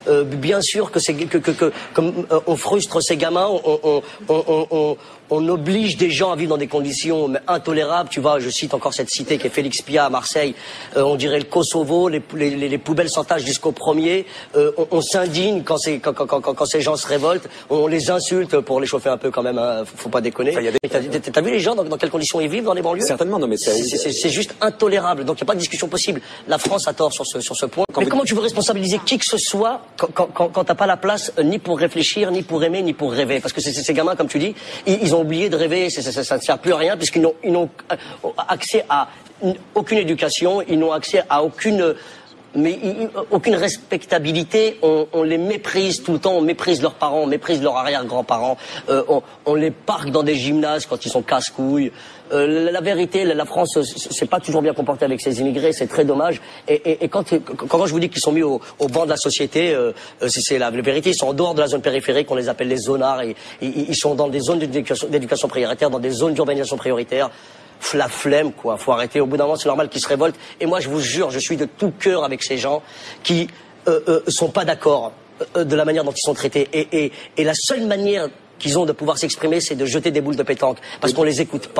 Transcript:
Bien sûr que c'est comme on frustre ces gamins, on oblige des gens à vivre dans des conditions intolérables. Tu vois, je cite encore cette cité qui est Félix Piat à Marseille. On dirait le Kosovo, les poubelles s'entassent jusqu'au premier. On s'indigne quand ces gens se révoltent. On les insulte pour les chauffer un peu quand même. Hein, faut pas déconner. Enfin, t'as vu les gens dans quelles conditions ils vivent dans les banlieues? Certainement, non mais c'est juste intolérable. Donc il n'y a pas de discussion possible. La France a tort sur ce point. Mais comment tu veux responsabiliser qui que ce soit quand t'as pas la place ni pour réfléchir, ni pour aimer, ni pour rêver? Parce que ces gamins, comme tu dis, ils ont oublié de rêver. Ça ne sert plus à rien puisqu'ils n'ont accès à aucune éducation, ils n'ont accès à aucune respectabilité. On les méprise tout le temps, on méprise leurs parents, on méprise leurs arrière-grands-parents, on les parque dans des gymnases quand ils sont casse-couilles. La vérité, la France s'est pas toujours bien comportée avec ses immigrés, c'est très dommage. Et quand je vous dis qu'ils sont mis au banc de la société, c'est la vérité, ils sont en dehors de la zone périphérique, on les appelle les zonards, ils sont dans des zones d'éducation prioritaire, dans des zones d'urbanisation prioritaire. La flemme, quoi. Faut arrêter. Au bout d'un moment, c'est normal qu'ils se révoltent. Et moi, je vous jure, je suis de tout cœur avec ces gens qui sont pas d'accord de la manière dont ils sont traités. Et la seule manière qu'ils ont de pouvoir s'exprimer, c'est de jeter des boules de pétanque. Parce qu'on les écoute pas.